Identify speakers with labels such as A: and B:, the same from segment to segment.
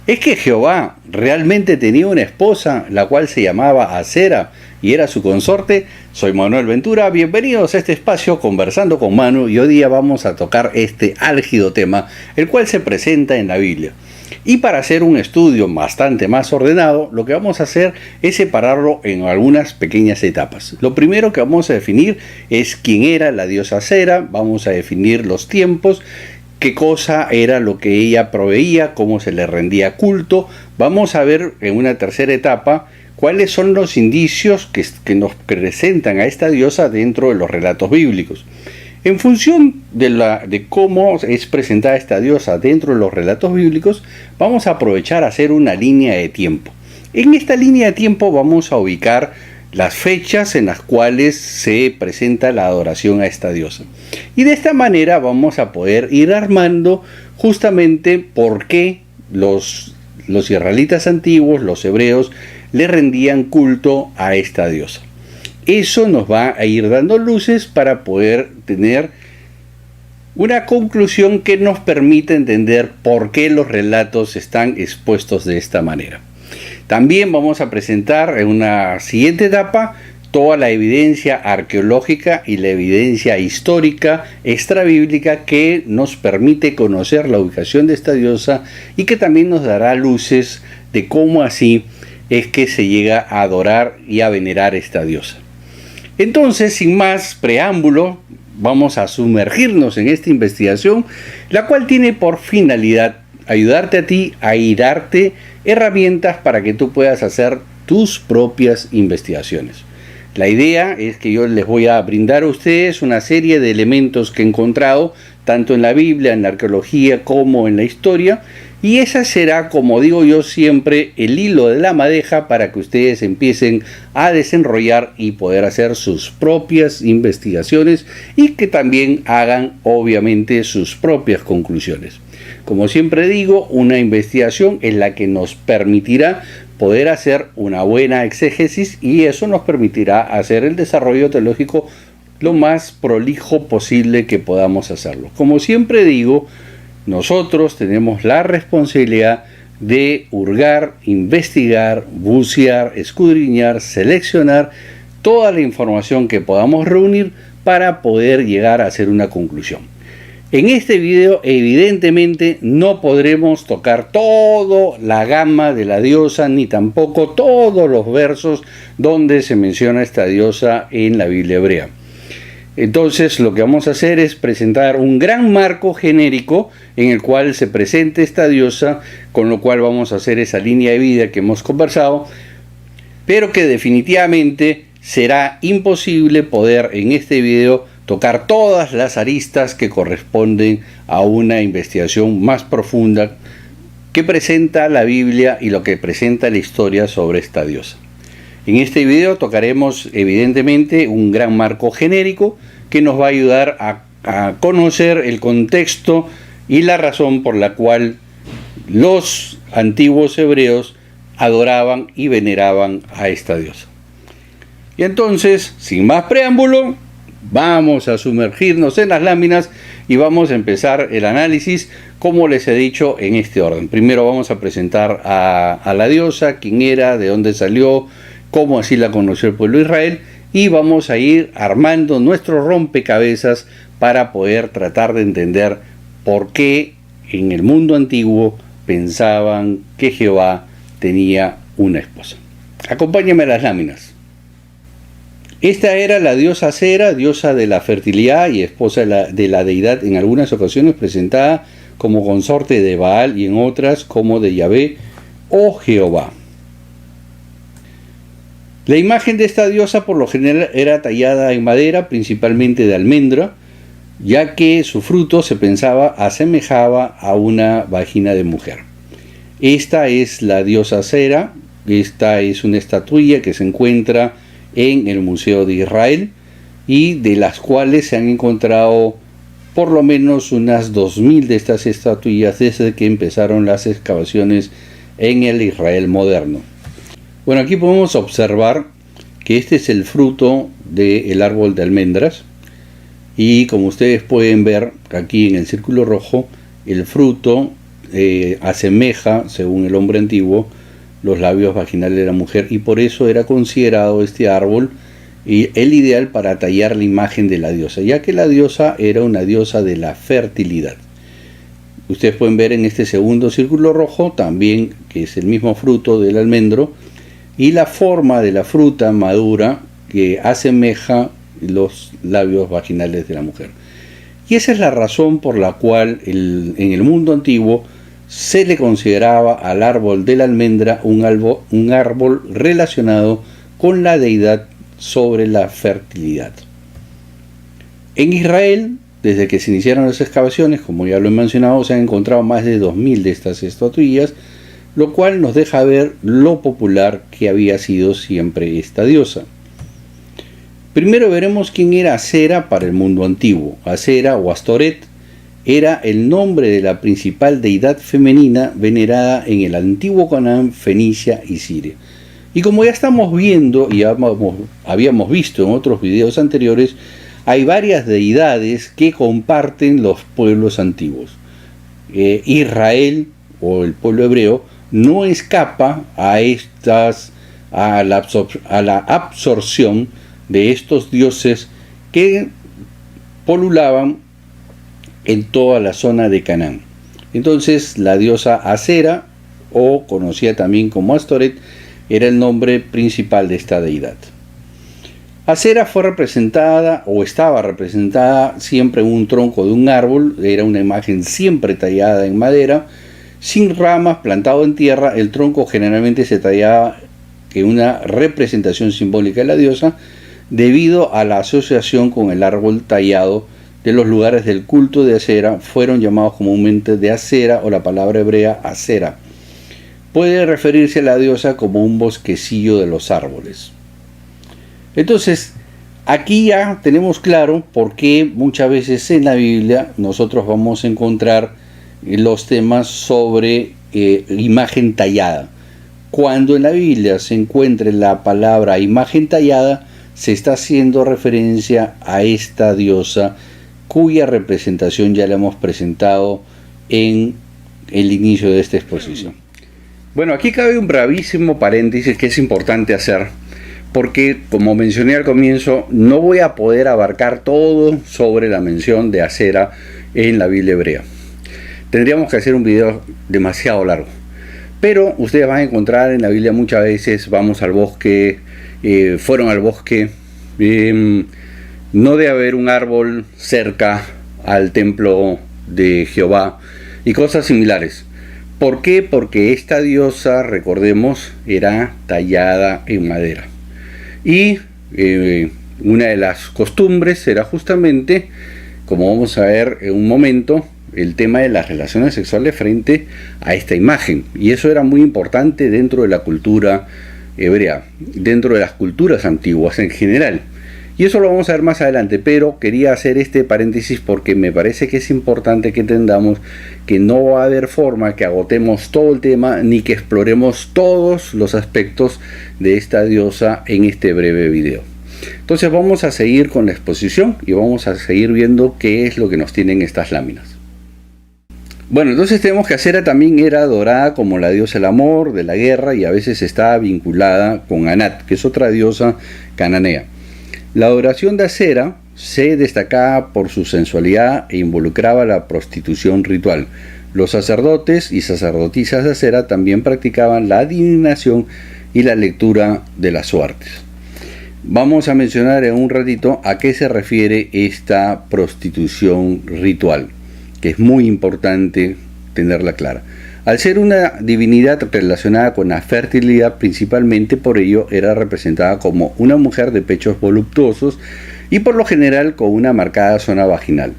A: ¿Es que Jehová realmente tenía una esposa, la cual se llamaba Acera y era su consorte? Soy Manuel Ventura, bienvenidos a este espacio Conversando con Manu, y hoy día vamos a tocar este álgido tema, el cual se presenta en la Biblia. Y para hacer un estudio bastante más ordenado, lo que vamos a hacer es separarlo en algunas pequeñas etapas. Lo primero que vamos a definir es quién era la diosa Acera, vamos a definir los tiempos, qué cosa era lo que ella proveía, cómo se le rendía culto. Vamos a ver en una tercera etapa cuáles son los indicios que nos presentan a esta diosa dentro de los relatos bíblicos. En función de cómo es presentada esta diosa dentro de los relatos bíblicos, vamos a aprovechar a hacer una línea de tiempo. En esta línea de tiempo vamos a ubicar las fechas en las cuales se presenta la adoración a esta diosa. Y de esta manera vamos a poder ir armando justamente por qué los israelitas antiguos, los hebreos, le rendían culto a esta diosa. Eso nos va a ir dando luces para poder tener una conclusión que nos permita entender por qué los relatos están expuestos de esta manera. También vamos a presentar en una siguiente etapa toda la evidencia arqueológica y la evidencia histórica extrabíblica que nos permite conocer la ubicación de esta diosa y que también nos dará luces de cómo así es que se llega a adorar y a venerar esta diosa. Entonces, sin más preámbulo, vamos a sumergirnos en esta investigación, la cual tiene por finalidad ayudarte a ti a darte herramientas para que tú puedas hacer tus propias investigaciones. La idea es que yo les voy a brindar a ustedes una serie de elementos que he encontrado tanto en la Biblia, en la arqueología como en la historia, y esa será, como digo yo siempre, el hilo de la madeja para que ustedes empiecen a desenrollar y poder hacer sus propias investigaciones y que también hagan obviamente sus propias conclusiones. Como siempre digo, una investigación es la que nos permitirá poder hacer una buena exégesis y eso nos permitirá hacer el desarrollo teológico lo más prolijo posible que podamos hacerlo. Como siempre digo, nosotros tenemos la responsabilidad de hurgar, investigar, bucear, escudriñar, seleccionar toda la información que podamos reunir para poder llegar a hacer una conclusión. En este video evidentemente no podremos tocar toda la gama de la diosa ni tampoco todos los versos donde se menciona esta diosa en la Biblia hebrea. Entonces lo que vamos a hacer es presentar un gran marco genérico en el cual se presente esta diosa, con lo cual vamos a hacer esa línea de vida que hemos conversado, pero que definitivamente será imposible poder en este video tocar todas las aristas que corresponden a una investigación más profunda que presenta la Biblia y lo que presenta la historia sobre esta diosa. En este video tocaremos evidentemente un gran marco genérico que nos va a ayudar a conocer el contexto y la razón por la cual los antiguos hebreos adoraban y veneraban a esta diosa. Y entonces, sin más preámbulo, vamos a sumergirnos en las láminas y vamos a empezar el análisis, como les he dicho, en este orden. Primero vamos a presentar a la diosa, quién era, de dónde salió, cómo así la conoció el pueblo de Israel, y vamos a ir armando nuestro rompecabezas para poder tratar de entender por qué en el mundo antiguo pensaban que Jehová tenía una esposa. Acompáñame a las láminas. Esta era la diosa Acera, diosa de la fertilidad y esposa de la deidad, en algunas ocasiones presentada como consorte de Baal y en otras como de Yahvé o Jehová. La imagen de esta diosa por lo general era tallada en madera, principalmente de almendra, ya que su fruto se pensaba asemejaba a una vagina de mujer. Esta es la diosa Acera, esta es una estatuilla que se encuentra en el Museo de Israel y de las cuales se han encontrado por lo menos unas 2000 de estas estatuillas desde que empezaron las excavaciones en el Israel moderno. Bueno, aquí podemos observar que este es el fruto del árbol de almendras y como ustedes pueden ver aquí en el círculo rojo, el fruto asemeja, según el hombre antiguo, los labios vaginales de la mujer, y por eso era considerado este árbol el ideal para tallar la imagen de la diosa, ya que la diosa era una diosa de la fertilidad. Ustedes pueden ver en este segundo círculo rojo también que es el mismo fruto del almendro y la forma de la fruta madura que asemeja los labios vaginales de la mujer. Y esa es la razón por la cual en el mundo antiguo se le consideraba al árbol de la almendra un árbol relacionado con la deidad sobre la fertilidad. En Israel, desde que se iniciaron las excavaciones, como ya lo he mencionado, se han encontrado más de 2000 de estas estatuillas, lo cual nos deja ver lo popular que había sido siempre esta diosa. Primero veremos quién era Asera para el mundo antiguo. Asera o Astoret era el nombre de la principal deidad femenina venerada en el antiguo Canaán, Fenicia y Siria. Y como ya estamos viendo y habíamos visto en otros videos anteriores, hay varias deidades que comparten los pueblos antiguos. Israel o el pueblo hebreo no escapa a la absorción de estos dioses que polulaban en toda la zona de Canaán. Entonces la diosa Asera, o conocida también como Astoret, era el nombre principal de esta deidad. Asera fue representada o estaba representada siempre en un tronco de un árbol, era una imagen siempre tallada en madera, sin ramas, plantado en tierra. El tronco generalmente se tallaba en una representación simbólica de la diosa, debido a la asociación con el árbol tallado de los lugares del culto de Asera, fueron llamados comúnmente de Asera o la palabra hebrea Asera. Puede referirse a la diosa como un bosquecillo de los árboles. Entonces, aquí ya tenemos claro por qué muchas veces en la Biblia nosotros vamos a encontrar los temas sobre imagen tallada. Cuando en la Biblia se encuentre la palabra imagen tallada, se está haciendo referencia a esta diosa cuya representación ya la hemos presentado en el inicio de esta exposición. Bueno, aquí cabe un bravísimo paréntesis que es importante hacer, porque como mencioné al comienzo, no voy a poder abarcar todo sobre la mención de Asera en la Biblia hebrea. Tendríamos que hacer un video demasiado largo. Pero ustedes van a encontrar en la Biblia muchas veces, vamos al bosque, fueron al bosque, no debe haber un árbol cerca al templo de Jehová y cosas similares. ¿Por qué? Porque esta diosa, recordemos, era tallada en madera. Y una de las costumbres era justamente, como vamos a ver en un momento, el tema de las relaciones sexuales frente a esta imagen. Y eso era muy importante dentro de la cultura hebrea, dentro de las culturas antiguas en general. Y eso lo vamos a ver más adelante, pero quería hacer este paréntesis porque me parece que es importante que entendamos que no va a haber forma que agotemos todo el tema ni que exploremos todos los aspectos de esta diosa en este breve video. Entonces vamos a seguir con la exposición y vamos a seguir viendo qué es lo que nos tienen estas láminas. Bueno, entonces tenemos que Asera también era adorada como la diosa del amor, de la guerra, y a veces estaba vinculada con Anat, que es otra diosa cananea. La adoración de Asera se destacaba por su sensualidad e involucraba la prostitución ritual. Los sacerdotes y sacerdotisas de Asera también practicaban la adivinación y la lectura de las suertes. Vamos a mencionar en un ratito a qué se refiere esta prostitución ritual, que es muy importante tenerla clara. Al ser una divinidad relacionada con la fertilidad, principalmente por ello era representada como una mujer de pechos voluptuosos y por lo general con una marcada zona vaginal.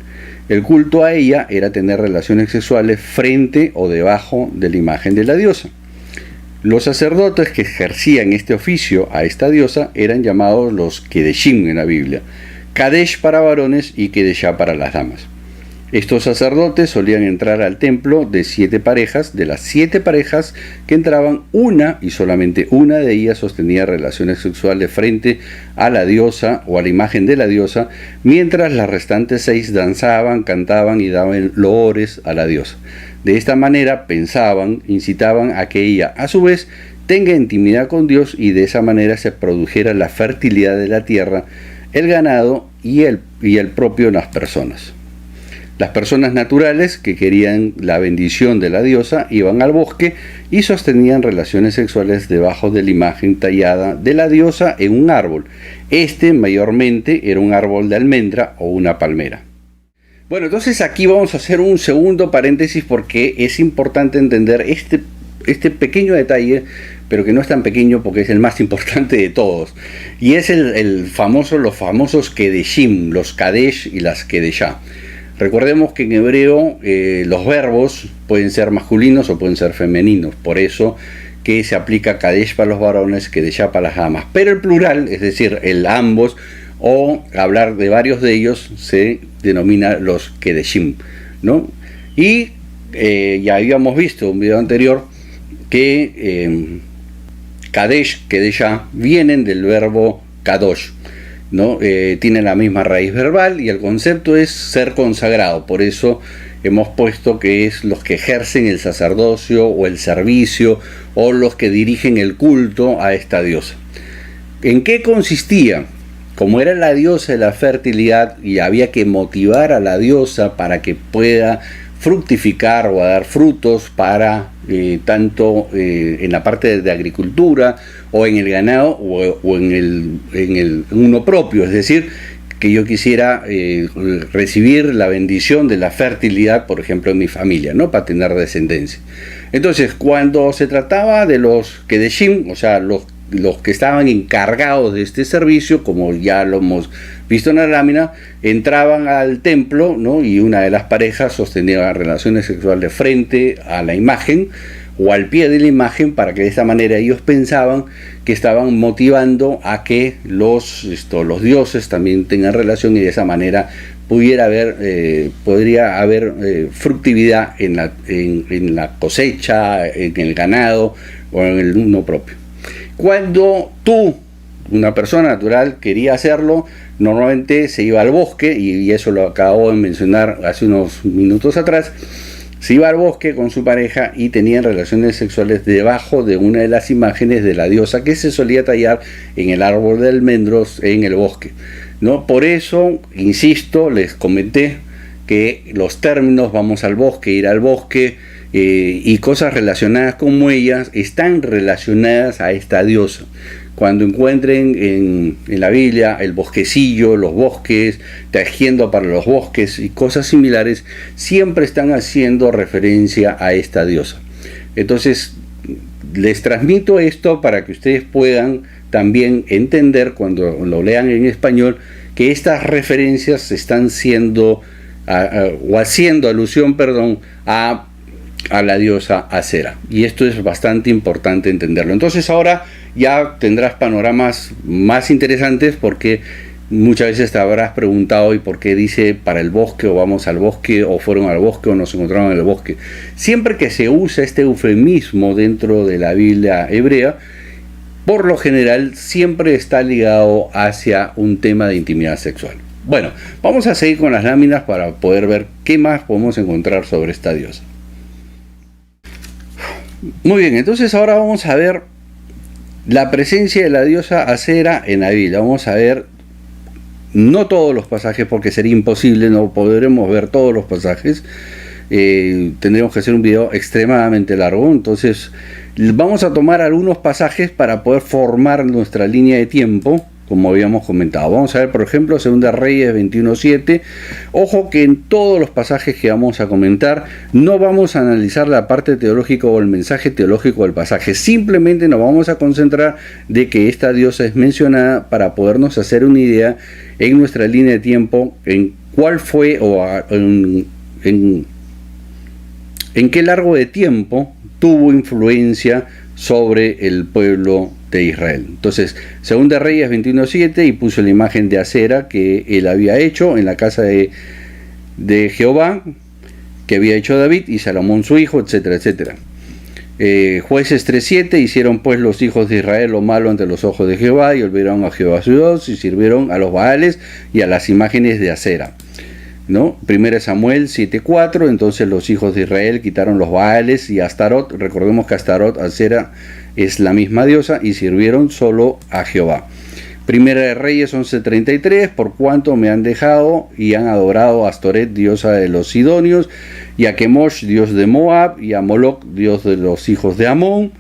A: El culto a ella era tener relaciones sexuales frente o debajo de la imagen de la diosa. Los sacerdotes que ejercían este oficio a esta diosa eran llamados los Kedeshim en la Biblia, Kadesh para varones y Kedeshá para las damas. Estos sacerdotes solían entrar al templo de 7 parejas. De las 7 parejas que entraban, una y solamente una de ellas sostenía relaciones sexuales frente a la diosa o a la imagen de la diosa, mientras las restantes 6 danzaban, cantaban y daban loores a la diosa. De esta manera pensaban, incitaban a que ella a su vez tenga intimidad con Dios y de esa manera se produjera la fertilidad de la tierra, el ganado y el propio las personas. Las personas naturales que querían la bendición de la diosa iban al bosque y sostenían relaciones sexuales debajo de la imagen tallada de la diosa en un árbol. Este mayormente era un árbol de almendra o una palmera. Bueno, entonces aquí vamos a hacer un segundo paréntesis porque es importante entender este pequeño detalle, pero que no es tan pequeño porque es el más importante de todos. Y es los famosos Kedeshim, los Kadesh y las Kedeshá. Recordemos que en hebreo los verbos pueden ser masculinos o pueden ser femeninos, por eso que se aplica Kadesh para los varones, Kedeshá para las damas. Pero el plural, es decir, el ambos o hablar de varios de ellos, se denomina los Kedeshim, ¿no? Y ya habíamos visto un video anterior que Kadesh, Kedeshá vienen del verbo Kadosh, ¿no? Tiene la misma raíz verbal y el concepto es ser consagrado. Por eso hemos puesto que es los que ejercen el sacerdocio o el servicio o los que dirigen el culto a esta diosa. ¿En qué consistía? Como era la diosa de la fertilidad y había que motivar a la diosa para que pueda fructificar o a dar frutos para tanto en la parte de agricultura o en el ganado o en el uno propio, es decir, que yo quisiera recibir la bendición de la fertilidad, por ejemplo, en mi familia, ¿no? Para tener descendencia. Entonces, cuando se trataba de los Kedeshim, o sea, los que estaban encargados de este servicio, como ya lo hemos visto en la lámina, entraban al templo, ¿no? Y una de las parejas sostenía relaciones sexuales frente a la imagen o al pie de la imagen, para que de esta manera ellos pensaban que estaban motivando a que los dioses también tengan relación y de esa manera podría haber fructividad en la cosecha, en el ganado o en el uno propio. Cuando una persona natural, quería hacerlo, normalmente se iba al bosque, y eso lo acabo de mencionar hace unos minutos atrás. Se iba al bosque con su pareja y tenían relaciones sexuales debajo de una de las imágenes de la diosa que se solía tallar en el árbol de almendros en el bosque, ¿no? Por eso, insisto, les comenté que los términos vamos al bosque, ir al bosque y cosas relacionadas con huellas están relacionadas a esta diosa. Cuando encuentren en la Biblia el bosquecillo, los bosques, tejiendo para los bosques y cosas similares, siempre están haciendo referencia a esta diosa. Entonces, les transmito esto para que ustedes puedan también entender, cuando lo lean en español, que estas referencias están siendo, haciendo alusión, a la diosa Asera. Y esto es bastante importante entenderlo. Entonces ahora ya tendrás panoramas más interesantes, porque muchas veces te habrás preguntado ¿y por qué dice para el bosque, o vamos al bosque, o fueron al bosque, o nos encontraron en el bosque? Siempre que se usa este eufemismo dentro de la Biblia hebrea, por lo general siempre está ligado hacia un tema de intimidad sexual. Bueno, vamos a seguir con las láminas para poder ver qué más podemos encontrar sobre esta diosa. Muy bien, entonces ahora vamos a ver la presencia de la diosa Asera en la Biblia. Vamos a ver, no todos los pasajes, porque sería imposible, no podremos ver todos los pasajes. Tendríamos que hacer un video extremadamente largo. Entonces vamos a tomar algunos pasajes para poder formar nuestra línea de tiempo, como habíamos comentado. Vamos a ver, por ejemplo, 2 Reyes 21:7. Ojo que en todos los pasajes que vamos a comentar no vamos a analizar la parte teológica o el mensaje teológico del pasaje. Simplemente nos vamos a concentrar de que esta diosa es mencionada para podernos hacer una idea en nuestra línea de tiempo en cuál fue o en qué largo de tiempo tuvo influencia sobre el pueblo de Israel. Entonces, 2 Reyes 21:7, y puso la imagen de Asera que él había hecho en la casa de Jehová, que había hecho David y Salomón su hijo, etcétera, etcétera. Jueces 3:7, hicieron pues los hijos de Israel lo malo ante los ojos de Jehová, y olvidaron a Jehová su Dios, y sirvieron a los Baales y a las imágenes de Asera. ¿no? 1 Samuel 7:4, entonces los hijos de Israel quitaron los Baales y Astarot. Recordemos que Astarot, Acera, es la misma diosa, y sirvieron solo a Jehová. Primera de Reyes 11:33, por cuanto me han dejado y han adorado a Astoret, diosa de los Sidonios, y a Kemosh, dios de Moab, y a Moloc, dios de los hijos de Amón.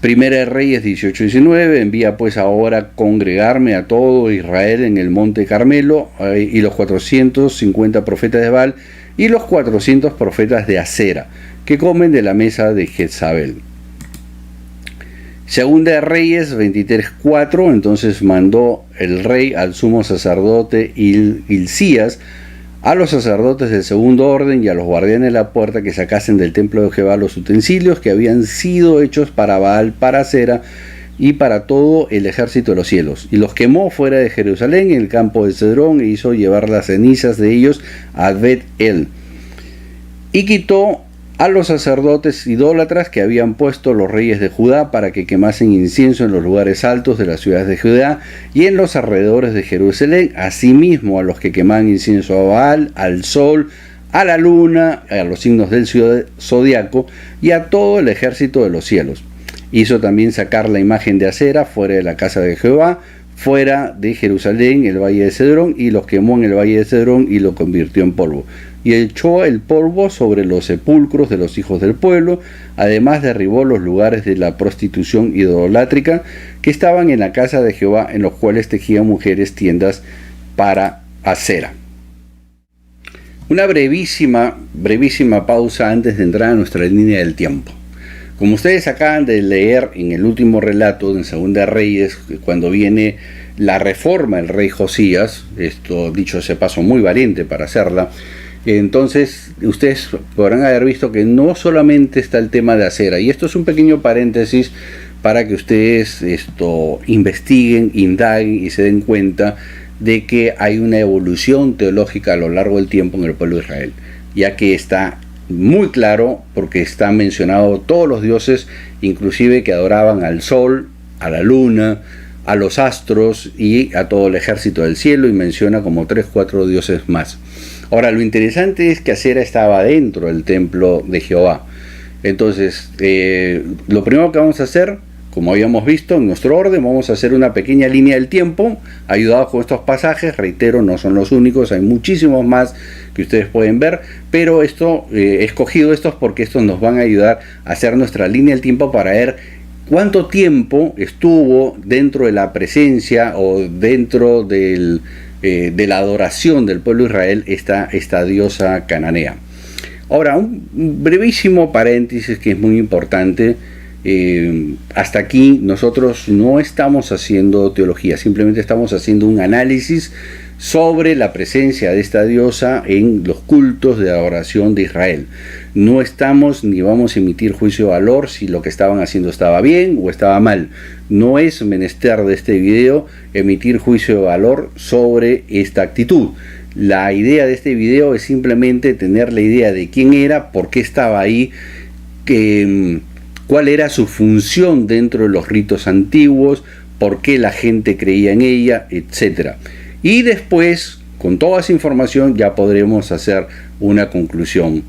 A: Primera de Reyes 18:19, envía pues ahora congregarme a todo Israel en el monte Carmelo, y los 450 profetas de Baal y los 400 profetas de Acera, que comen de la mesa de Jezabel. Segunda de Reyes 23:4, entonces mandó el rey al sumo sacerdote Hilcías, a los sacerdotes del segundo orden y a los guardianes de la puerta que sacasen del templo de Jehová los utensilios que habían sido hechos para Baal, para Acera y para todo el ejército de los cielos, y los quemó fuera de Jerusalén en el campo de Cedrón, e hizo llevar las cenizas de ellos a Bet-El, y quitó a los sacerdotes idólatras que habían puesto los reyes de Judá para que quemasen incienso en los lugares altos de las ciudades de Judá y en los alrededores de Jerusalén, asimismo a los que quemaban incienso a Baal, al sol, a la luna, a los signos del zodiaco y a todo el ejército de los cielos. Hizo también sacar la imagen de Acera fuera de la casa de Jehová, fuera de Jerusalén, el valle de Cedrón, y los quemó en el valle de Cedrón y lo convirtió en polvo. Y echó el polvo sobre los sepulcros de los hijos del pueblo, además derribó los lugares de la prostitución idolátrica que estaban en la casa de Jehová, en los cuales tejían mujeres tiendas para Acera. Una brevísima pausa antes de entrar a nuestra línea del tiempo. Como ustedes acaban de leer en el último relato en Segunda de Reyes, cuando viene la reforma del rey Josías, esto dicho ese paso muy valiente para hacerla, entonces ustedes podrán haber visto que no solamente está el tema de Acera, y esto es un pequeño paréntesis para que ustedes investiguen, indaguen y se den cuenta de que hay una evolución teológica a lo largo del tiempo en el pueblo de Israel, ya que está muy claro porque está mencionado todos los dioses, inclusive que adoraban al sol, a la luna, a los astros y a todo el ejército del cielo, y menciona como 3-4 dioses más. Ahora, lo interesante es que Acera estaba dentro del templo de Jehová. Entonces, lo primero que vamos a hacer, como habíamos visto en nuestro orden, vamos a hacer una pequeña línea del tiempo, ayudados con estos pasajes. Reitero, no son los únicos, hay muchísimos más que ustedes pueden ver, pero he escogido estos porque estos nos van a ayudar a hacer nuestra línea del tiempo para ver cuánto tiempo estuvo dentro de la presencia o dentro de la adoración del pueblo de Israel esta diosa cananea. Ahora, un brevísimo paréntesis que es muy importante. Hasta aquí nosotros no estamos haciendo teología, simplemente estamos haciendo un análisis sobre la presencia de esta diosa en los cultos de adoración de Israel. No estamos ni vamos a emitir juicio de valor si lo que estaban haciendo estaba bien o estaba mal. No es menester de este video emitir juicio de valor sobre esta actitud. La idea de este video es simplemente tener la idea de quién era, por qué estaba ahí, cuál era su función dentro de los ritos antiguos, por qué la gente creía en ella, etc. Y después, con toda esa información, ya podremos hacer una conclusión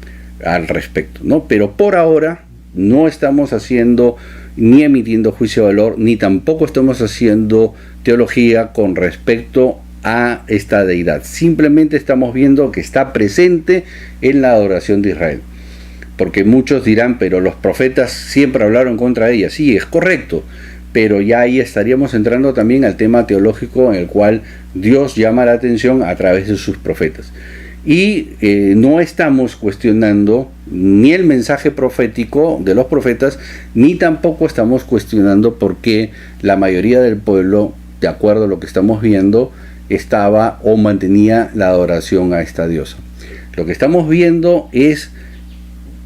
A: al respecto, ¿no? Pero por ahora no estamos haciendo ni emitiendo juicio de valor, ni tampoco estamos haciendo teología con respecto a esta deidad. Simplemente estamos viendo que está presente en la adoración de Israel. Porque muchos dirán, pero los profetas siempre hablaron contra ella. Sí, es correcto, pero ya ahí estaríamos entrando también al tema teológico en el cual Dios llama la atención a través de sus profetas. Y no estamos cuestionando ni el mensaje profético de los profetas, ni tampoco estamos cuestionando por qué la mayoría del pueblo, de acuerdo a lo que estamos viendo, estaba o mantenía la adoración a esta diosa. Lo que estamos viendo es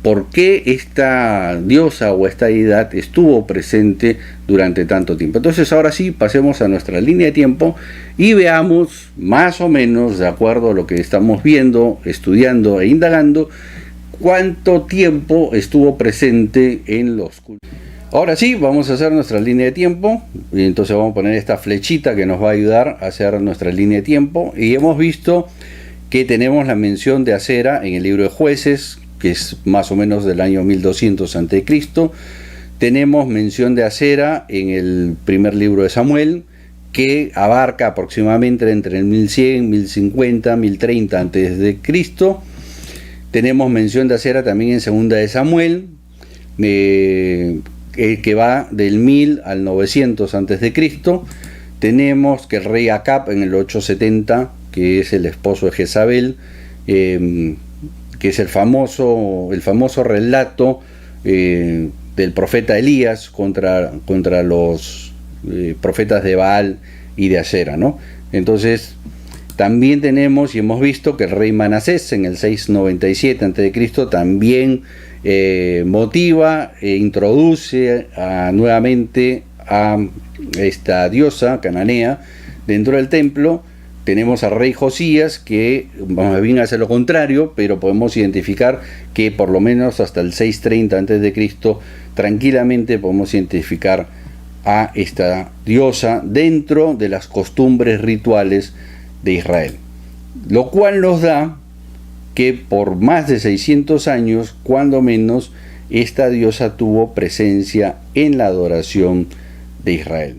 A: por qué esta diosa o esta deidad estuvo presente durante tanto tiempo. Entonces ahora sí, pasemos a nuestra línea de tiempo y veamos más o menos, de acuerdo a lo que estamos viendo, estudiando e indagando, cuánto tiempo estuvo presente en los cultos. Ahora sí, vamos a hacer nuestra línea de tiempo, y entonces vamos a poner esta flechita que nos va a ayudar a hacer nuestra línea de tiempo, y hemos visto que tenemos la mención de Acera en el libro de Jueces, que es más o menos del año 1200 a.C. Tenemos mención de Acera en el primer libro de Samuel, que abarca aproximadamente entre el 1100, 1050, 1030 a.C. Tenemos mención de Acera también en segunda de Samuel, que va del 1000 al 900 a.C. Tenemos que el rey Acab en el 870, que es el esposo de Jezabel, que es el famoso relato del profeta Elías contra los profetas de Baal y de Acera, ¿no? Entonces, también tenemos y hemos visto que el rey Manasés en el 697 a.C. también motiva e introduce nuevamente a esta diosa cananea dentro del templo. Tenemos al rey Josías, que más bien hace lo contrario, pero podemos identificar que por lo menos hasta el 630 a.C. tranquilamente podemos identificar a esta diosa dentro de las costumbres rituales de Israel, lo cual nos da que por más de 600 años, cuando menos, esta diosa tuvo presencia en la adoración de Israel.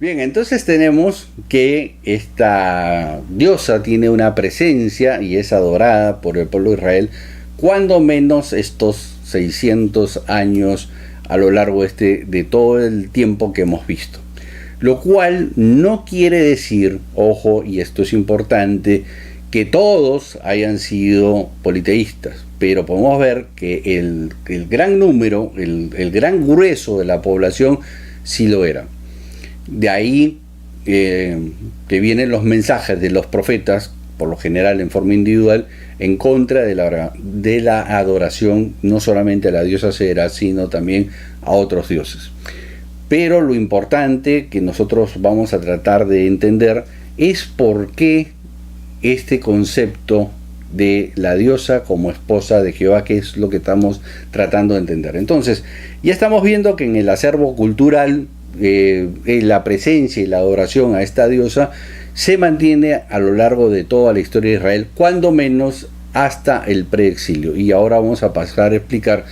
A: Bien, entonces tenemos que esta diosa tiene una presencia y es adorada por el pueblo de Israel, cuando menos estos 600 años a lo largo de todo el tiempo que hemos visto. Lo cual no quiere decir, ojo, y esto es importante, que todos hayan sido politeístas, pero podemos ver que el gran número, el gran grueso de la población sí lo era. De ahí que vienen los mensajes de los profetas, por lo general en forma individual, en contra de la adoración no solamente a la diosa Acera, sino también a otros dioses. Pero lo importante que nosotros vamos a tratar de entender es por qué este concepto de la diosa como esposa de Jehová, que es lo que estamos tratando de entender. Entonces, ya estamos viendo que en el acervo cultural la presencia y la adoración a esta diosa se mantiene a lo largo de toda la historia de Israel, cuando menos hasta el preexilio. Y ahora vamos a pasar a explicar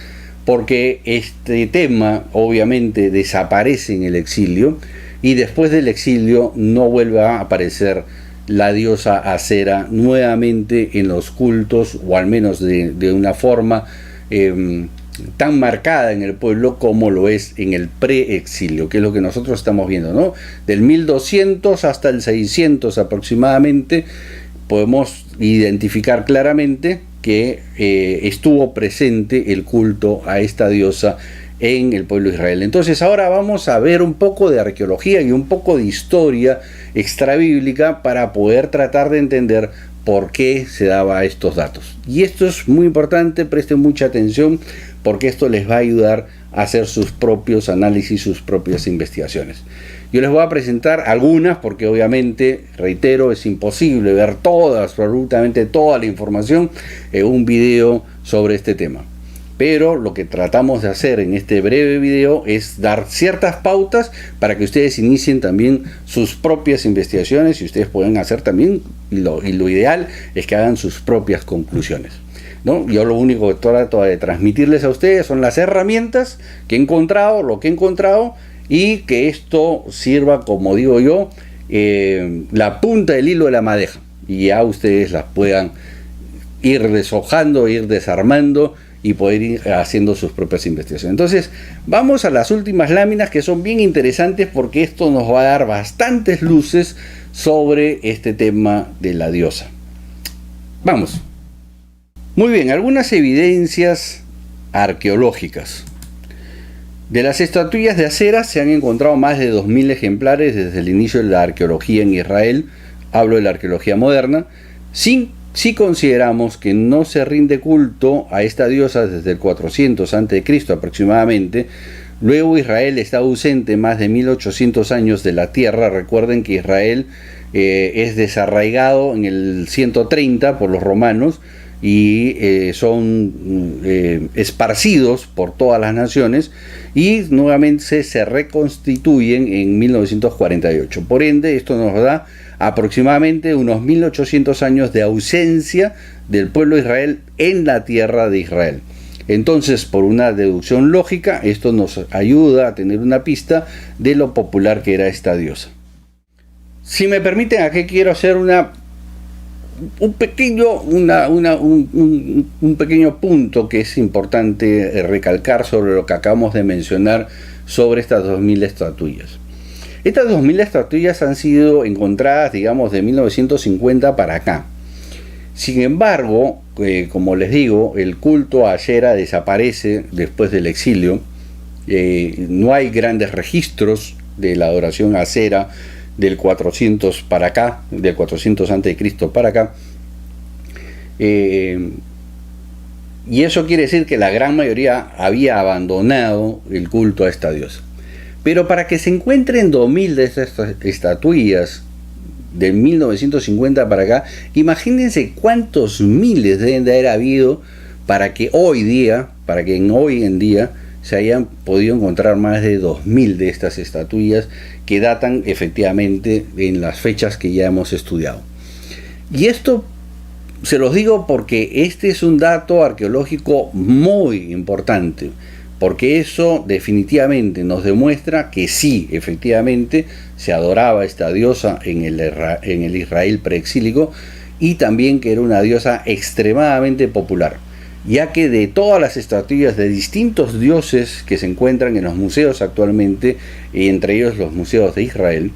A: por qué este tema obviamente desaparece en el exilio, y después del exilio no vuelve a aparecer la diosa Acera nuevamente en los cultos, o al menos de una forma tan marcada en el pueblo como lo es en el preexilio, que es lo que nosotros estamos viendo, ¿no? Del 1200 hasta el 600 aproximadamente podemos identificar claramente que estuvo presente el culto a esta diosa en el pueblo de Israel. Entonces ahora vamos a ver un poco de arqueología y un poco de historia extrabíblica para poder tratar de entender por qué se daba estos datos. Y esto es muy importante, presten mucha atención, porque esto les va a ayudar a hacer sus propios análisis, sus propias investigaciones. Yo les voy a presentar algunas, porque obviamente, reitero, es imposible ver absolutamente toda la información en un video sobre este tema. Pero lo que tratamos de hacer en este breve video es dar ciertas pautas para que ustedes inicien también sus propias investigaciones, y ustedes pueden hacer también, y lo ideal es que hagan sus propias conclusiones, ¿no? Yo lo único que trato de transmitirles a ustedes son las herramientas que he encontrado, lo que he encontrado, y que esto sirva, como digo yo, la punta del hilo de la madeja, y ya ustedes las puedan ir deshojando, ir desarmando y poder ir haciendo sus propias investigaciones. Entonces vamos a las últimas láminas, que son bien interesantes, porque esto nos va a dar bastantes luces sobre este tema de la diosa. Vamos. Muy bien, algunas evidencias arqueológicas. De las estatuillas de Acera se han encontrado más de 2000 ejemplares desde el inicio de la arqueología en Israel. Hablo de la arqueología moderna. Si consideramos que no se rinde culto a esta diosa desde el 400 a.C. aproximadamente, luego Israel está ausente más de 1800 años de la tierra. Recuerden que Israel es desarraigado en el 130 por los romanos, y son esparcidos por todas las naciones, y nuevamente se reconstituyen en 1948. Por ende, esto nos da aproximadamente unos 1800 años de ausencia del pueblo de Israel en la tierra de Israel. Entonces, por una deducción lógica, esto nos ayuda a tener una pista de lo popular que era esta diosa. Si me permiten, aquí quiero hacer un pequeño punto que es importante recalcar sobre lo que acabamos de mencionar sobre estas 2000 estatuillas. Estas 2000 estatuillas han sido encontradas, digamos, de 1950 para acá. Sin embargo, como les digo, el culto a Asherah desaparece después del exilio. No hay grandes registros de la adoración a Asherah del 400 para acá, del 400 a.C. para acá. Y eso quiere decir que la gran mayoría había abandonado el culto a esta diosa. Pero para que se encuentren 2000 de estas estatuillas de 1950 para acá, imagínense cuántos miles deben de haber habido para que hoy en día se hayan podido encontrar más de 2000 de estas estatuillas que datan efectivamente en las fechas que ya hemos estudiado. Y esto se los digo porque este es un dato arqueológico muy importante, porque eso definitivamente nos demuestra que sí, efectivamente, se adoraba esta diosa en el Israel preexílico, y también que era una diosa extremadamente popular, ya que de todas las estatuillas de distintos dioses que se encuentran en los museos actualmente, y entre ellos los museos de Israel,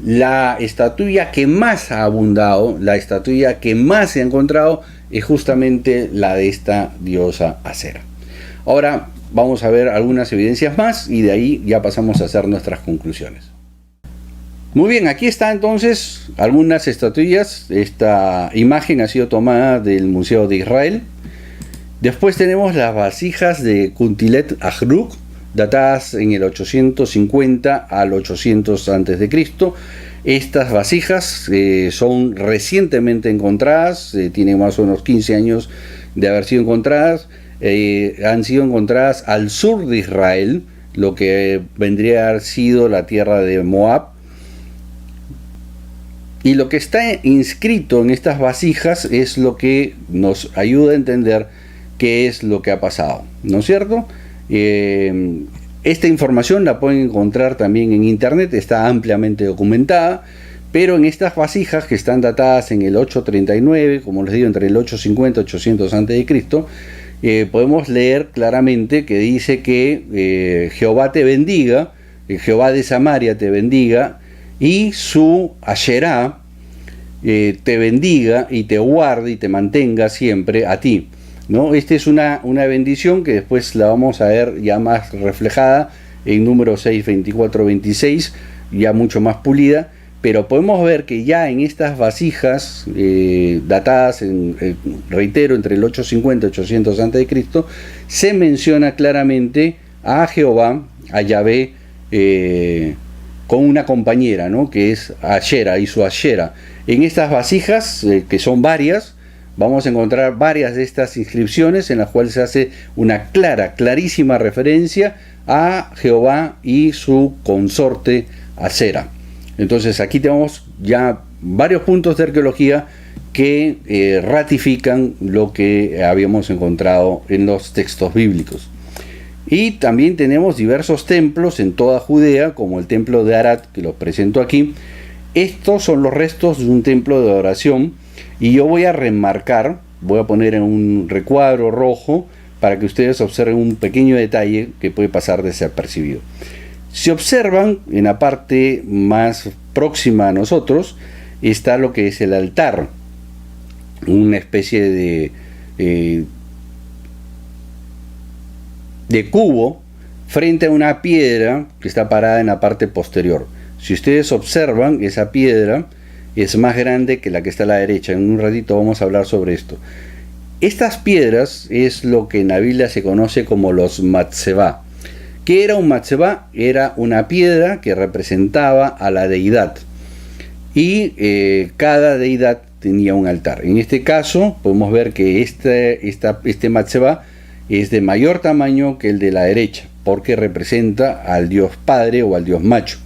A: la estatuilla que más ha abundado, la estatuilla que más se ha encontrado, es justamente la de esta diosa Asherah. Ahora vamos a ver algunas evidencias más y de ahí ya pasamos a hacer nuestras conclusiones. Muy bien, aquí está entonces algunas estatuillas. Esta imagen ha sido tomada del Museo de Israel. Después tenemos las vasijas de Kuntilet Ahruk, datadas en el 850 al 800 a.C. Estas vasijas son recientemente encontradas, tienen más o menos 15 años de haber sido encontradas. Han sido encontradas al sur de Israel, lo que vendría a haber sido la tierra de Moab. Y lo que está inscrito en estas vasijas es lo que nos ayuda a entender qué es lo que ha pasado, ¿no es cierto? Esta información la pueden encontrar también en internet, está ampliamente documentada, pero en estas vasijas que están datadas en el 839, como les digo, entre el 850 y 800 a.C., podemos leer claramente que dice que Jehová te bendiga, Jehová de Samaria te bendiga, y su Asherah te bendiga y te guarde y te mantenga siempre a ti, ¿no? Esta es una bendición que después la vamos a ver ya más reflejada en número 6, 24, 26, ya mucho más pulida. Pero podemos ver que ya en estas vasijas datadas, reitero, entre el 850 y 800 a.C., se menciona claramente a Jehová, a Yahvé, con una compañera, ¿no?, que es Asherah y su Asherah. En estas vasijas, que son varias, vamos a encontrar varias de estas inscripciones en las cuales se hace una clarísima referencia a Jehová y su consorte Asherah. Entonces aquí tenemos ya varios puntos de arqueología que ratifican lo que habíamos encontrado en los textos bíblicos. Y también tenemos diversos templos en toda Judea, como el templo de Arad, que los presento aquí. Estos son los restos de un templo de adoración, y yo voy a remarcar, voy a poner en un recuadro rojo para que ustedes observen un pequeño detalle que puede pasar desapercibido. Si observan, en la parte más próxima a nosotros está lo que es el altar, una especie de cubo frente a una piedra que está parada en la parte posterior. Si ustedes observan, esa piedra es más grande que la que está a la derecha. En un ratito vamos a hablar sobre esto. Estas piedras es lo que en la Biblia se conoce como los matzebá. ¿Qué era un matzebá? Era una piedra que representaba a la deidad, y cada deidad tenía un altar. En este caso podemos ver que este matzebá es de mayor tamaño que el de la derecha, porque representa al Dios Padre o al Dios Macho,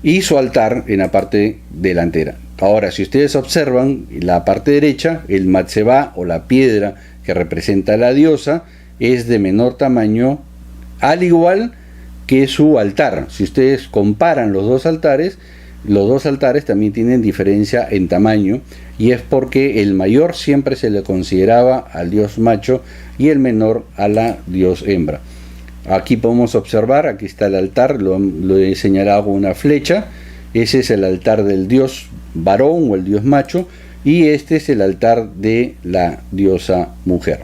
A: y su altar en la parte delantera. Ahora, si ustedes observan la parte derecha, el matzebá o la piedra que representa a la diosa es de menor tamaño, al igual que su altar. Si ustedes comparan los dos altares también tienen diferencia en tamaño, y es porque el mayor siempre se le consideraba al dios macho y el menor a la dios hembra. Aquí podemos observar, aquí está el altar, lo he señalado con una flecha. Ese es el altar del dios varón o el dios macho, y este es el altar de la diosa mujer.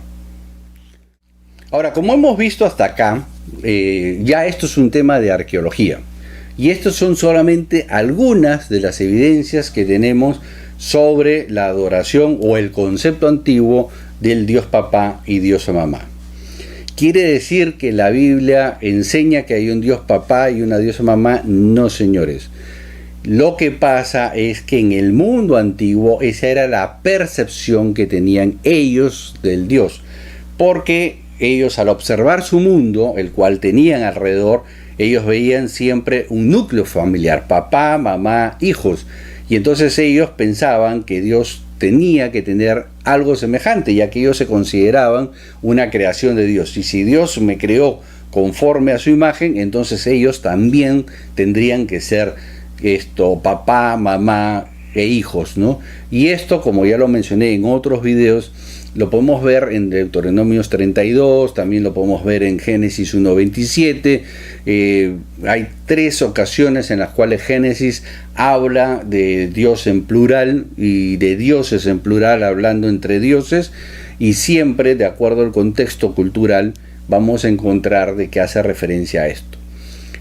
A: Ahora, como hemos visto hasta acá, ya esto es un tema de arqueología, y estos son solamente algunas de las evidencias que tenemos sobre la adoración o el concepto antiguo del dios papá y diosa mamá. ¿Quiere decir que la Biblia enseña que hay un dios papá y una diosa mamá? No, señores. Lo que pasa es que en el mundo antiguo esa era la percepción que tenían ellos del Dios, porque ellos, al observar su mundo, el cual tenían alrededor, ellos veían siempre un núcleo familiar, papá, mamá, hijos, y entonces ellos pensaban que Dios tenía que tener algo semejante, ya que ellos se consideraban una creación de Dios, y si Dios me creó conforme a su imagen, entonces ellos también tendrían que ser papá, mamá e hijos, ¿no? Y esto, como ya lo mencioné en otros videos, lo podemos ver en Deuteronomios 32, también lo podemos ver en Génesis 1:27. Hay 3 ocasiones en las cuales Génesis habla de Dios en plural y de dioses en plural, hablando entre dioses, y siempre, de acuerdo al contexto cultural, vamos a encontrar de que hace referencia a esto.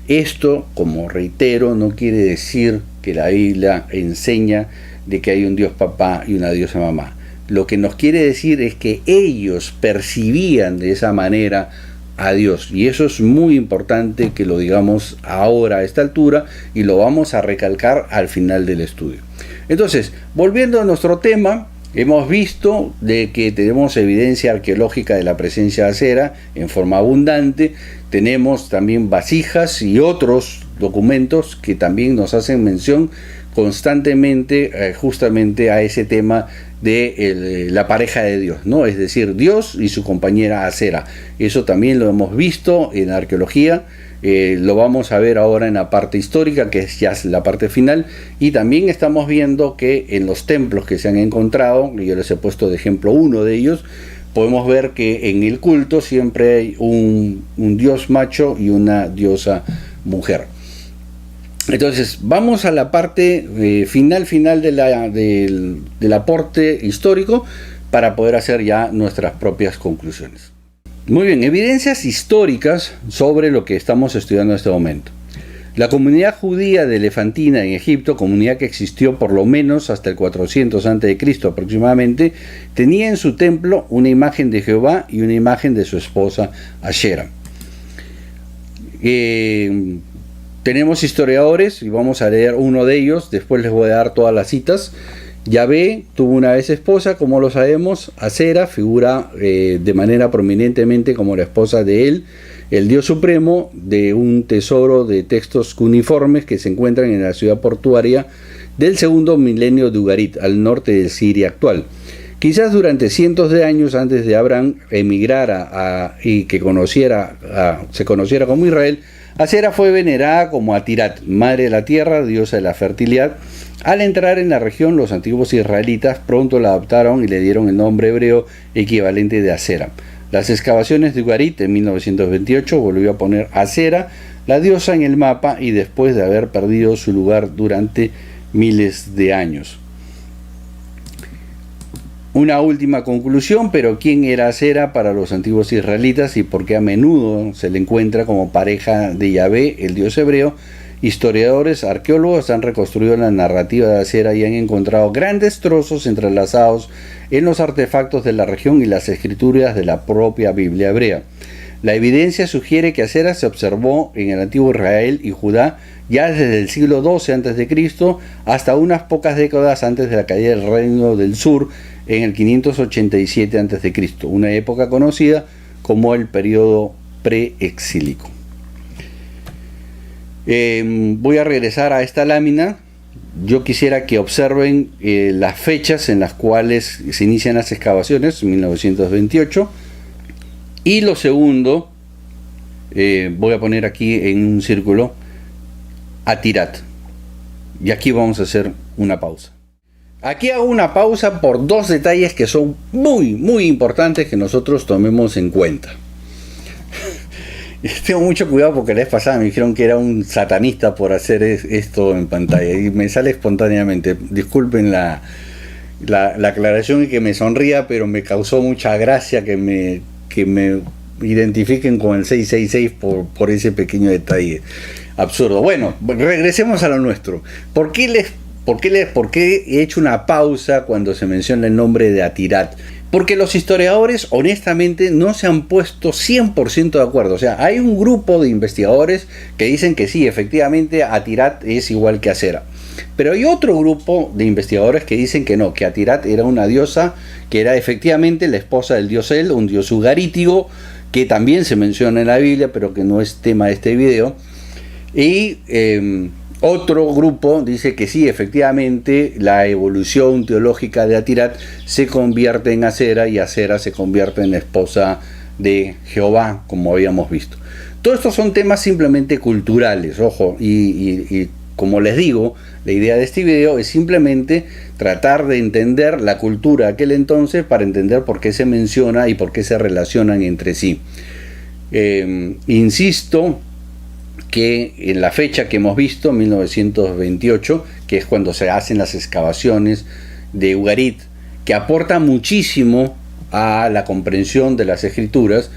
A: Esto, como reitero, no quiere decir que la Biblia enseña de que hay un Dios papá y una diosa mamá. Lo que nos quiere decir es que ellos percibían de esa manera a Dios, y eso es muy importante que lo digamos ahora a esta altura, y lo vamos a recalcar al final del estudio. Entonces, volviendo a nuestro tema, hemos visto de que tenemos evidencia arqueológica de la presencia de Asera en forma abundante. Tenemos también vasijas y otros documentos que también nos hacen mención constantemente justamente a ese tema de la pareja de Dios, ¿no? Es decir, Dios y su compañera Asera. Eso también lo hemos visto en la arqueología. Lo vamos a ver ahora en la parte histórica, que es ya la parte final, y también estamos viendo que en los templos que se han encontrado, y yo les he puesto de ejemplo uno de ellos, podemos ver que en el culto siempre hay un dios macho y una diosa mujer. Entonces vamos a la parte final del aporte histórico para poder hacer ya nuestras propias conclusiones. Muy bien, evidencias históricas sobre lo que estamos estudiando en este momento. La comunidad judía de Elefantina en Egipto, comunidad que existió por lo menos hasta el 400 a.C. aproximadamente, tenía en su templo una imagen de Jehová y una imagen de su esposa Ashera. Tenemos historiadores y vamos a leer uno de ellos, después les voy a dar todas las citas. Yahvé tuvo una vez esposa, como lo sabemos. Asera figura de manera prominentemente como la esposa de él, el Dios supremo, de un tesoro de textos cuneiformes que se encuentran en la ciudad portuaria del segundo milenio de Ugarit, al norte de Siria actual. Quizás durante cientos de años antes de Abraham emigrara y que se conociera como Israel, Asera fue venerada como Atirat, madre de la tierra, diosa de la fertilidad. Al entrar en la región, los antiguos israelitas pronto la adoptaron y le dieron el nombre hebreo equivalente de Asera. Las excavaciones de Ugarit en 1928 volvió a poner Asera, la diosa, en el mapa, y después de haber perdido su lugar durante miles de años. Una última conclusión, pero ¿quién era Asera para los antiguos israelitas y por qué a menudo se le encuentra como pareja de Yahvé, el dios hebreo? Historiadores, arqueólogos han reconstruido la narrativa de Asera y han encontrado grandes trozos entrelazados en los artefactos de la región y las escrituras de la propia Biblia hebrea. La evidencia sugiere que Asera se observó en el antiguo Israel y Judá ya desde el siglo XII a.C. hasta unas pocas décadas antes de la caída del Reino del Sur en el 587 a.C., una época conocida como el periodo preexílico. Voy a regresar a esta lámina yo quisiera que observen las fechas en las cuales se inician las excavaciones, 1928. Y lo segundo, voy a poner aquí en un círculo, Atirat. Y aquí vamos a hacer una pausa. Aquí hago una pausa por dos detalles que son muy importantes que nosotros tomemos en cuenta. Tengo mucho cuidado porque la vez pasada me dijeron que era un satanista por hacer esto en pantalla y me sale espontáneamente. Disculpen la aclaración y que me sonría, pero me causó mucha gracia que me identifiquen con el 666 por ese pequeño detalle absurdo. Bueno, regresemos a lo nuestro. ¿Por qué he hecho una pausa cuando se menciona el nombre de Atirat? Porque los historiadores honestamente no se han puesto 100% de acuerdo. O sea, hay un grupo de investigadores que dicen que sí, efectivamente Atirat es igual que Asera. Pero hay otro grupo de investigadores que dicen que no, que Atirat era una diosa, que era efectivamente la esposa del dios El, un dios ugarítico, que también se menciona en la Biblia, pero que no es tema de este video. Y otro grupo dice que sí, efectivamente, la evolución teológica de Atirat se convierte en Asera y Asera se convierte en esposa de Jehová, como habíamos visto. Todos estos son temas simplemente culturales, ojo, y como les digo, la idea de este video es simplemente tratar de entender la cultura de aquel entonces para entender por qué se menciona y por qué se relacionan entre sí. Insisto que en la fecha que hemos visto, 1928, que es cuando se hacen las excavaciones de Ugarit, que aporta muchísimo a la comprensión de las escrituras,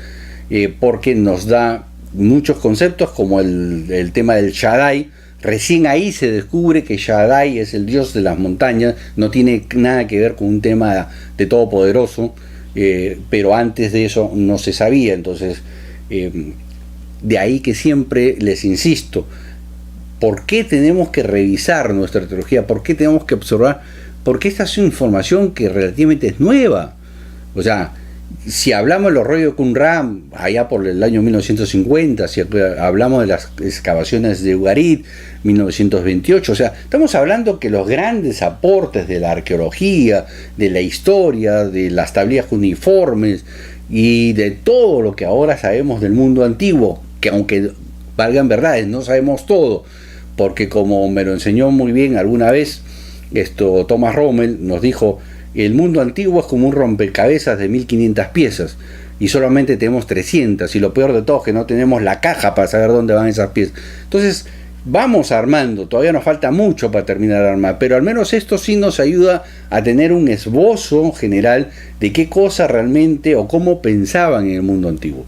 A: porque nos da muchos conceptos como el tema del Shaddai. Recién ahí se descubre que Shaddai es el dios de las montañas, no tiene nada que ver con un tema de todopoderoso, pero antes de eso no se sabía. Entonces de ahí que siempre les insisto, ¿por qué tenemos que revisar nuestra teología? ¿Por qué tenemos que observar? Porque esta es una información que relativamente es nueva. O sea, si hablamos de los rollos de Qumran allá por el año 1950, si hablamos de las excavaciones de Ugarit, 1928, o sea, estamos hablando que los grandes aportes de la arqueología, de la historia, de las tablillas uniformes y de todo lo que ahora sabemos del mundo antiguo, que aunque valgan verdades, no sabemos todo, porque como me lo enseñó muy bien alguna vez Thomas Rommel, nos dijo: el mundo antiguo es como un rompecabezas de 1500 piezas y solamente tenemos 300, y lo peor de todo es que no tenemos la caja para saber dónde van esas piezas. Entonces vamos armando, todavía nos falta mucho para terminar de armar, pero al menos esto sí nos ayuda a tener un esbozo general de qué cosa realmente o cómo pensaban en el mundo antiguo.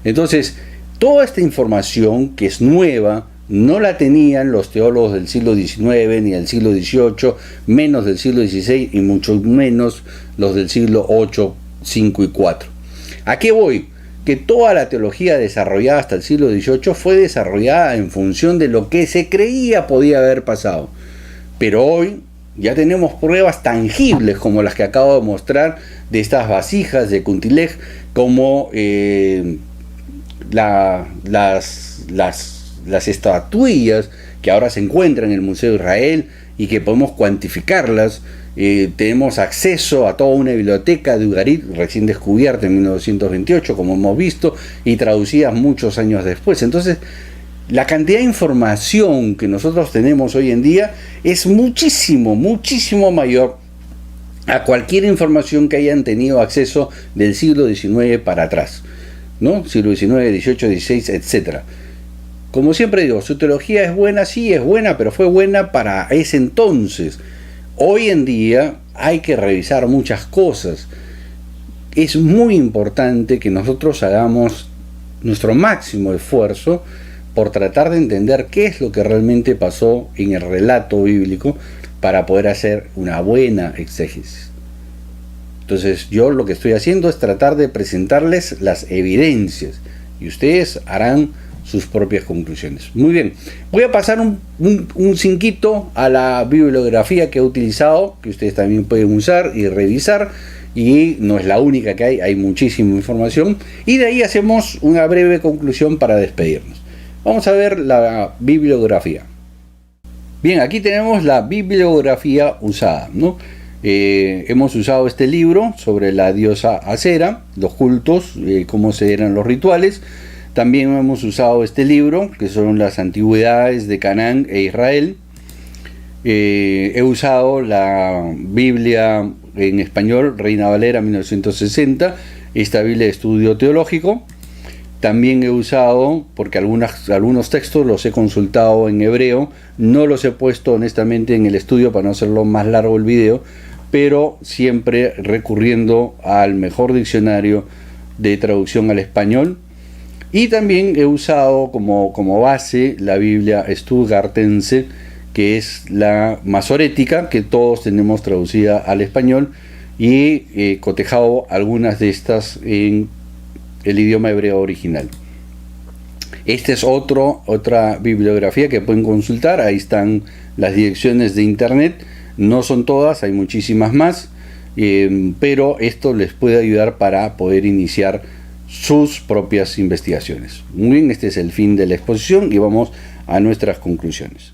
A: Entonces, toda esta información que es nueva no la tenían los teólogos del siglo XIX ni del siglo XVIII, menos del siglo XVI y mucho menos los del siglo VIII, V y IV. ¿A qué voy? Que toda la teología desarrollada hasta el siglo XVIII fue desarrollada en función de lo que se creía podía haber pasado. Pero hoy ya tenemos pruebas tangibles como las que acabo de mostrar de estas vasijas de Kuntilej, como las estatuillas que ahora se encuentran en el Museo de Israel y que podemos cuantificarlas. Tenemos acceso a toda una biblioteca de Ugarit recién descubierta en 1928, como hemos visto, y traducidas muchos años después. Entonces, la cantidad de información que nosotros tenemos hoy en día es muchísimo mayor a cualquier información que hayan tenido acceso del siglo XIX para atrás, ¿no? Siglo XIX, XVIII, XVI, etc. Como siempre digo, su teología es buena, sí es buena, pero fue buena para ese entonces. Hoy en día hay que revisar muchas cosas. Es muy importante que nosotros hagamos nuestro máximo esfuerzo por tratar de entender qué es lo que realmente pasó en el relato bíblico para poder hacer una buena exégesis. Entonces yo lo que estoy haciendo es tratar de presentarles las evidencias y ustedes harán sus propias conclusiones. Muy bien, voy a pasar un cinquito a la bibliografía que he utilizado, que ustedes también pueden usar y revisar, y no es la única que hay muchísima información, y de ahí hacemos una breve conclusión para despedirnos. Vamos a ver la bibliografía. Bien, aquí tenemos la bibliografía usada, ¿no? Hemos usado este libro sobre la diosa Acera, los cultos, cómo se eran los rituales. También hemos usado este libro, que son las antigüedades de Canaán e Israel. He usado la Biblia en español, Reina Valera 1960, esta Biblia de estudio teológico. También he usado, porque algunos textos los he consultado en hebreo, no los he puesto honestamente en el estudio para no hacerlo más largo el video, pero siempre recurriendo al mejor diccionario de traducción al español. Y también he usado como base la Biblia Stuttgartense, que es la masorética, que todos tenemos traducida al español, y he cotejado algunas de estas en el idioma hebreo original. Esta es otra bibliografía que pueden consultar. Ahí están las direcciones de internet. No son todas, hay muchísimas más, pero esto les puede ayudar para poder iniciar sus propias investigaciones. Muy bien, este es el fin de la exposición y vamos a nuestras conclusiones.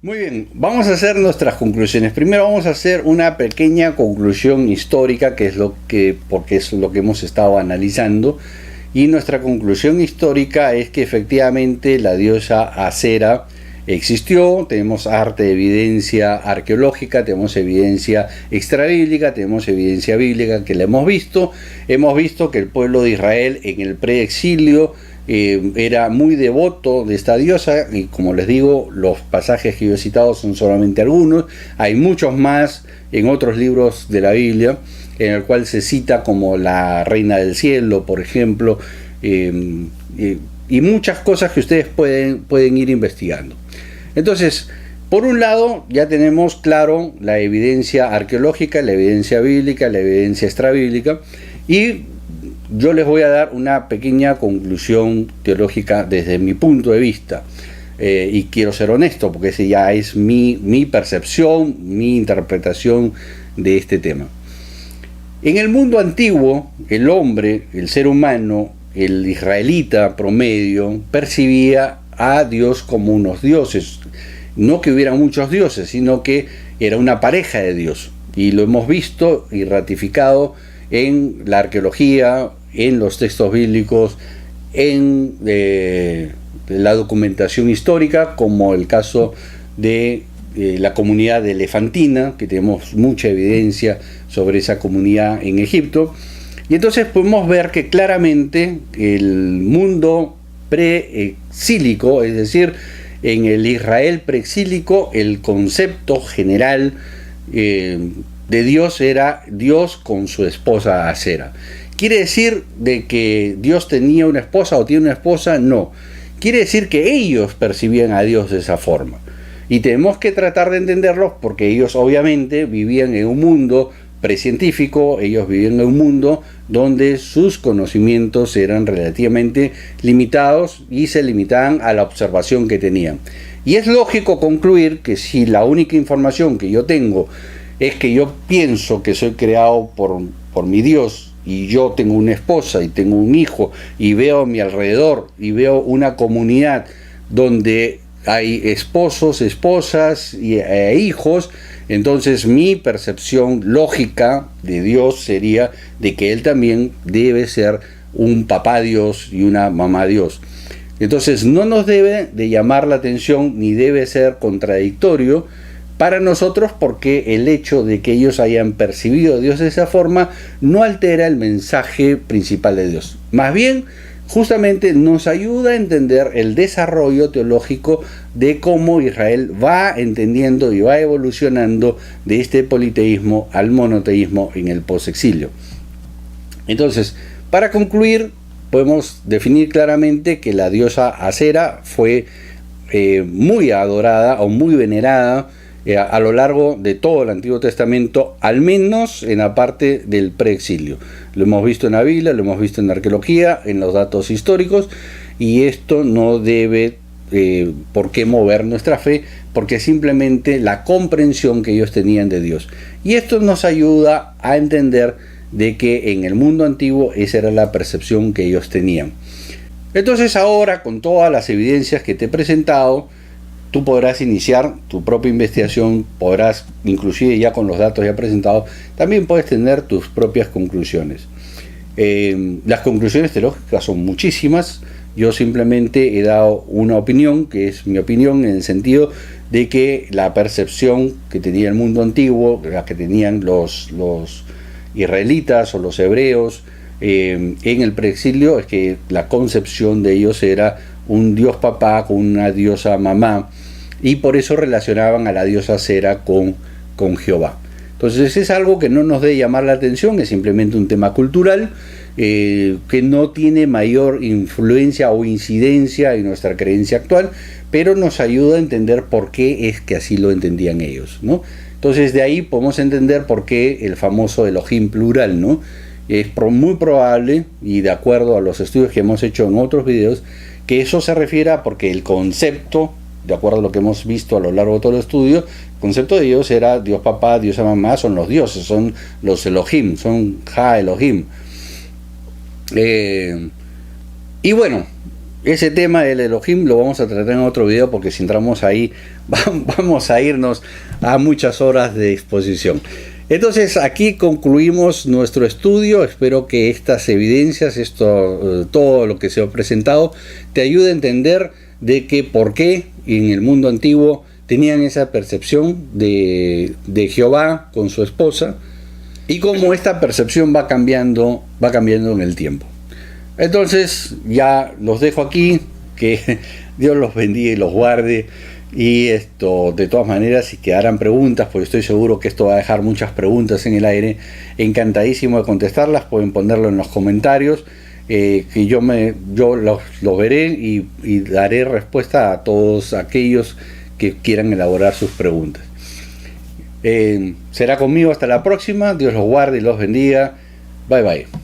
A: Muy bien, vamos a hacer nuestras conclusiones. Primero vamos a hacer una pequeña conclusión histórica, porque es lo que hemos estado analizando. Y nuestra conclusión histórica es que efectivamente la diosa Acera existió. Tenemos harta evidencia arqueológica, tenemos evidencia extrabíblica, tenemos evidencia bíblica que la hemos visto. Hemos visto que el pueblo de Israel en el preexilio era muy devoto de esta diosa, y como les digo, los pasajes que yo he citado son solamente algunos. Hay muchos más en otros libros de la Biblia, en el cual se cita como la reina del cielo, por ejemplo, y muchas cosas que ustedes pueden ir investigando. Entonces, por un lado, ya tenemos claro la evidencia arqueológica, la evidencia bíblica, la evidencia extrabíblica, y yo les voy a dar una pequeña conclusión teológica desde mi punto de vista. Y quiero ser honesto, porque ese ya es mi percepción, mi interpretación de este tema. En el mundo antiguo, el hombre, el ser humano, el israelita promedio, percibía a Dios como unos dioses. No que hubiera muchos dioses, sino que era una pareja de Dios. Y lo hemos visto y ratificado en la arqueología, en los textos bíblicos, en la documentación histórica, como el caso de la comunidad de Elefantina, que tenemos mucha evidencia sobre esa comunidad en Egipto. Y entonces podemos ver que claramente el mundo preexílico, es decir, en el Israel preexílico, el concepto general de Dios era Dios con su esposa Acera. ¿Quiere decir de que Dios tenía una esposa o tiene una esposa? No. Quiere decir que ellos percibían a Dios de esa forma. Y tenemos que tratar de entenderlos, porque ellos obviamente vivían en un mundo precientífico, ellos vivían en un mundo donde sus conocimientos eran relativamente limitados y se limitaban a la observación que tenían. Y es lógico concluir que si la única información que yo tengo es que yo pienso que soy creado por mi Dios, y yo tengo una esposa y tengo un hijo, y veo a mi alrededor y veo una comunidad donde hay esposos, esposas e hijos, entonces mi percepción lógica de Dios sería de que Él también debe ser un papá Dios y una mamá Dios. Entonces no nos debe de llamar la atención ni debe ser contradictorio para nosotros, porque el hecho de que ellos hayan percibido a Dios de esa forma no altera el mensaje principal de Dios. Más bien, justamente nos ayuda a entender el desarrollo teológico de cómo Israel va entendiendo y va evolucionando de este politeísmo al monoteísmo en el posexilio. Entonces, para concluir, podemos definir claramente que la diosa Acera fue muy adorada o muy venerada a lo largo de todo el Antiguo Testamento, al menos en la parte del preexilio. Lo hemos visto en la Biblia, lo hemos visto en la arqueología, en los datos históricos, y esto no debe por qué mover nuestra fe, porque simplemente la comprensión que ellos tenían de Dios. Y esto nos ayuda a entender de que en el mundo antiguo esa era la percepción que ellos tenían. Entonces ahora, con todas las evidencias que te he presentado, tú podrás iniciar tu propia investigación, podrás, inclusive ya con los datos ya presentados, también puedes tener tus propias conclusiones. Las conclusiones teológicas son muchísimas. Yo simplemente he dado una opinión, que es mi opinión, en el sentido de que la percepción que tenía el mundo antiguo, la que tenían los israelitas o los hebreos en el preexilio, es que la concepción de ellos era un dios papá con una diosa mamá, y por eso relacionaban a la diosa Cera con Jehová. Entonces es algo que no nos debe llamar la atención, es simplemente un tema cultural que no tiene mayor influencia o incidencia en nuestra creencia actual, pero nos ayuda a entender por qué es que así lo entendían ellos, ¿no? Entonces de ahí podemos entender por qué el famoso Elohim plural, ¿no? Es muy probable, y de acuerdo a los estudios que hemos hecho en otros videos, que eso se refiere a porque el concepto, de acuerdo a lo que hemos visto a lo largo de todo el estudio, el concepto de Dios era Dios papá, Diosa mamá, son los dioses, son los Elohim, son Ha Elohim. Y bueno, ese tema del Elohim lo vamos a tratar en otro video, porque si entramos ahí vamos a irnos a muchas horas de exposición. Entonces aquí concluimos nuestro estudio. Espero que estas evidencias, todo lo que se ha presentado, te ayude a entender de que por qué en el mundo antiguo tenían esa percepción de Jehová con su esposa, y cómo esta percepción va cambiando en el tiempo. Entonces ya los dejo aquí, que Dios los bendiga y los guarde. Y de todas maneras, si quedaran preguntas, pues estoy seguro que esto va a dejar muchas preguntas en el aire, encantadísimo de contestarlas. Pueden ponerlo en los comentarios, que yo los veré y daré respuesta a todos aquellos que quieran elaborar sus preguntas. Será conmigo hasta la próxima. Dios los guarde y los bendiga. Bye bye.